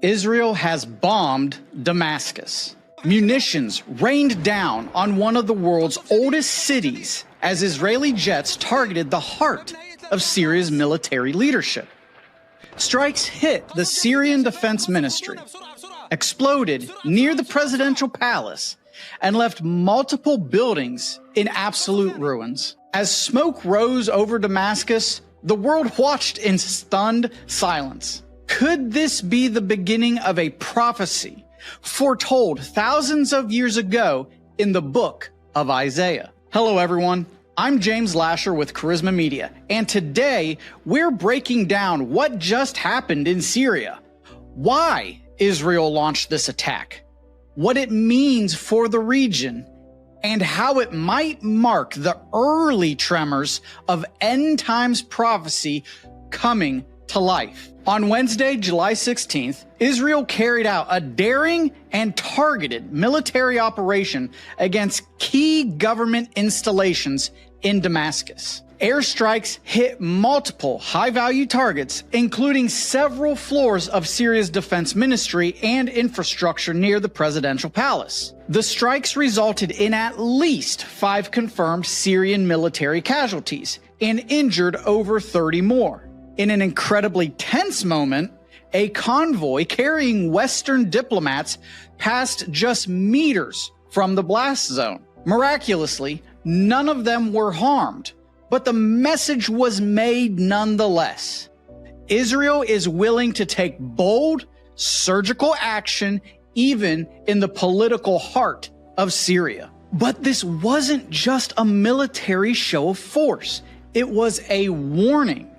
Israel has bombed Damascus. Munitions rained down on one of the world's oldest cities as Israeli jets targeted the heart of Syria's military leadership. Strikes hit the Syrian Defense Ministry, exploded near the presidential palace, and left multiple buildings in absolute ruins. As smoke rose over Damascus, the world watched in stunned silence. Could this be the beginning of a prophecy foretold thousands of years ago in the book of Isaiah? Hello, everyone. I'm James Lasher with Charisma Media, and today we're breaking down what just happened in Syria, why Israel launched this attack, what it means for the region, and how it might mark the early tremors of end times prophecy coming to life. On Wednesday, July 16th, Israel carried out a daring and targeted military operation against key government installations in Damascus. Airstrikes hit multiple high-value targets, including several floors of Syria's defense ministry and infrastructure near the presidential palace. The strikes resulted in at least 5 confirmed Syrian military casualties and injured over 30 more. In an incredibly tense moment, a convoy carrying Western diplomats passed just meters from the blast zone. Miraculously, none of them were harmed, but the message was made nonetheless. Israel is willing to take bold, surgical action even in the political heart of Syria. But this wasn't just a military show of force. It was a warning.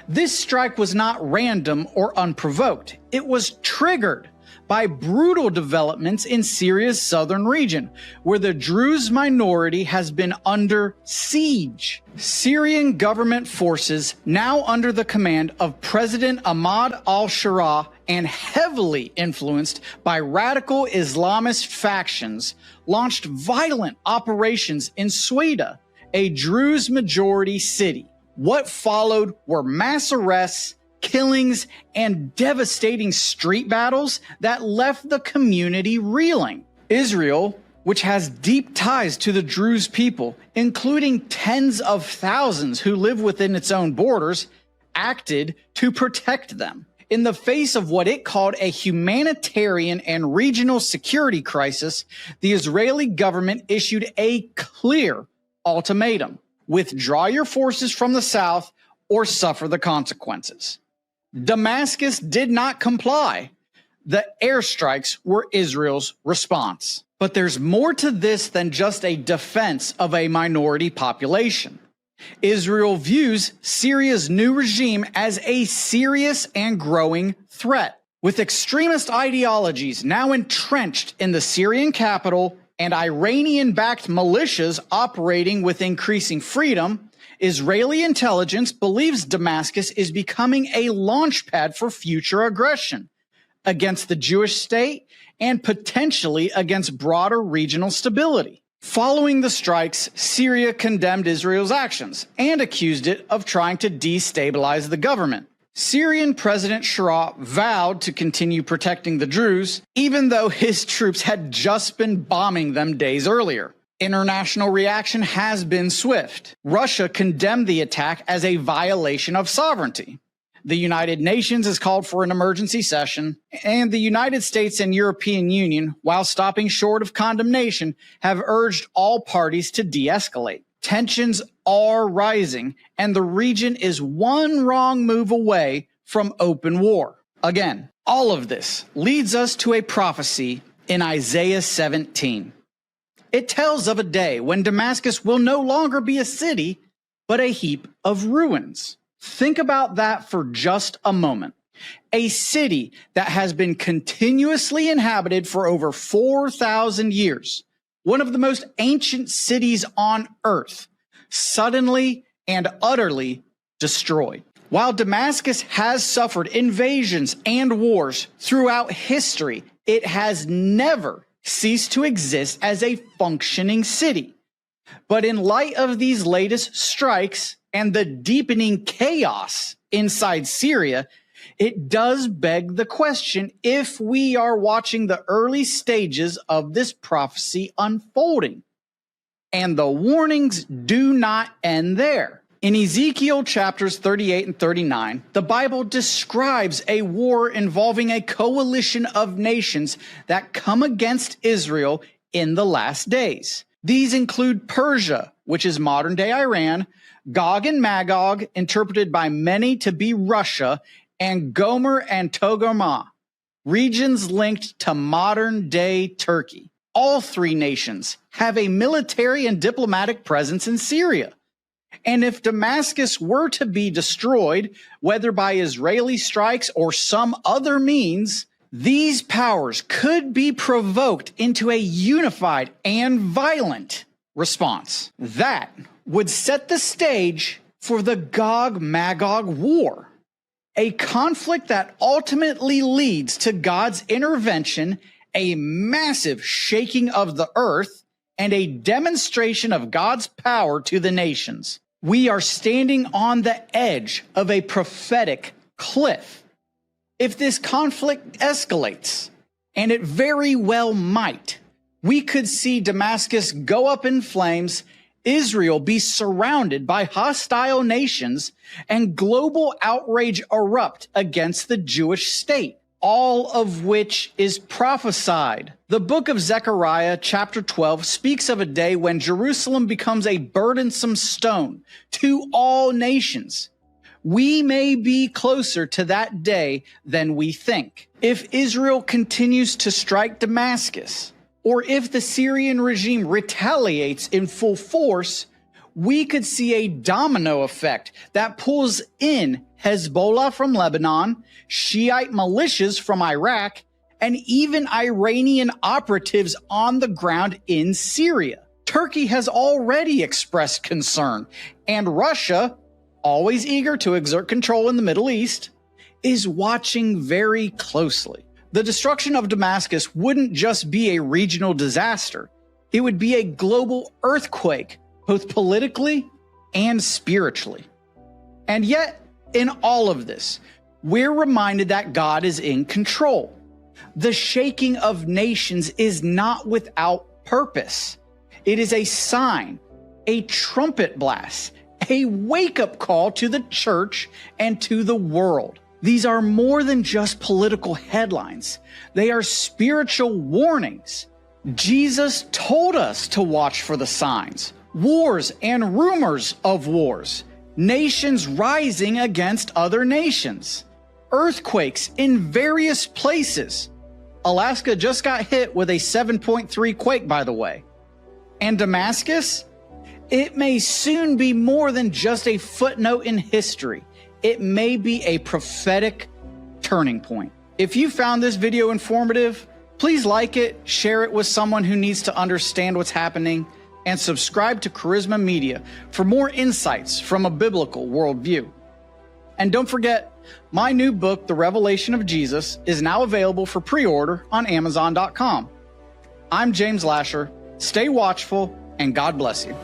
This strike was not random or unprovoked. It was triggered by brutal developments in Syria's southern region, where the Druze minority has been under siege. Syrian government forces, now under the command of President Ahmad al-Sharaa and heavily influenced by radical Islamist factions, launched violent operations in Sweden, a Druze majority city. What followed were mass arrests, killings, and devastating street battles that left the community reeling. Israel, which has deep ties to the Druze people, including tens of thousands who live within its own borders, acted to protect them. In the face of what it called a humanitarian and regional security crisis, the Israeli government issued a clear ultimatum: withdraw your forces from the south or suffer the consequences. Damascus did not comply. The airstrikes were Israel's response. But there's more to this than just a defense of a minority population. Israel views Syria's new regime as a serious and growing threat. With extremist ideologies now entrenched in the Syrian capital and Iranian-backed militias operating with increasing freedom, Israeli intelligence believes Damascus is becoming a launchpad for future aggression against the Jewish state and potentially against broader regional stability. Following the strikes, Syria condemned Israel's actions and accused it of trying to destabilize the government. Syrian President Sharaa vowed to continue protecting the Druze, even though his troops had just been bombing them days earlier. International reaction has been swift. Russia condemned the attack as a violation of sovereignty. The United Nations has called for an emergency session, and the United States and European Union, while stopping short of condemnation, have urged all parties to de-escalate. Tensions are rising, and the region is one wrong move away from open war. Again, all of this leads us to a prophecy in Isaiah 17. It tells of a day when Damascus will no longer be a city, but a heap of ruins. Think about that for just a moment. A city that has been continuously inhabited for over 4,000 years, one of the most ancient cities on earth, suddenly and utterly destroyed. While Damascus has suffered invasions and wars throughout history, it has never ceased to exist as a functioning city. But in light of these latest strikes and the deepening chaos inside Syria, it does beg the question if we are watching the early stages of this prophecy unfolding. And the warnings do not end there. In Ezekiel chapters 38 and 39, the Bible describes a war involving a coalition of nations that come against Israel in the last days. These include Persia, which is modern-day Iran, Gog and Magog, interpreted by many to be Russia, and Gomer and Togarmah, regions linked to modern-day Turkey. All three nations have a military and diplomatic presence in Syria. And if Damascus were to be destroyed, whether by Israeli strikes or some other means, these powers could be provoked into a unified and violent response. That would set the stage for the Gog-Magog war, a conflict that ultimately leads to God's intervention, a massive shaking of the earth, and a demonstration of God's power to the nations. We are standing on the edge of a prophetic cliff. If this conflict escalates, and it very well might, we could see Damascus go up in flames, Israel be surrounded by hostile nations, and global outrage erupt against the Jewish state, all of which is prophesied. The book of Zechariah, chapter 12, speaks of a day when Jerusalem becomes a burdensome stone to all nations. We may be closer to that day than we think. If Israel continues to strike Damascus, or if the Syrian regime retaliates in full force, we could see a domino effect that pulls in Hezbollah from Lebanon, Shiite militias from Iraq, and even Iranian operatives on the ground in Syria. Turkey has already expressed concern, and Russia, always eager to exert control in the Middle East, is watching very closely. The destruction of Damascus wouldn't just be a regional disaster. It would be a global earthquake, both politically and spiritually. And yet, in all of this, we're reminded that God is in control. The shaking of nations is not without purpose. It is a sign, a trumpet blast, a wake-up call to the church and to the world. These are more than just political headlines. They are spiritual warnings. Jesus told us to watch for the signs, wars and rumors of wars, nations rising against other nations, earthquakes in various places. Alaska just got hit with a 7.3 quake, by the way. And Damascus? It may soon be more than just a footnote in history. It may be a prophetic turning point. If you found this video informative, please like it, share it with someone who needs to understand what's happening, and subscribe to Charisma Media for more insights from a biblical worldview. And don't forget, my new book, The Revelation of Jesus, is now available for pre-order on Amazon.com. I'm James Lasher. Stay watchful, and God bless you.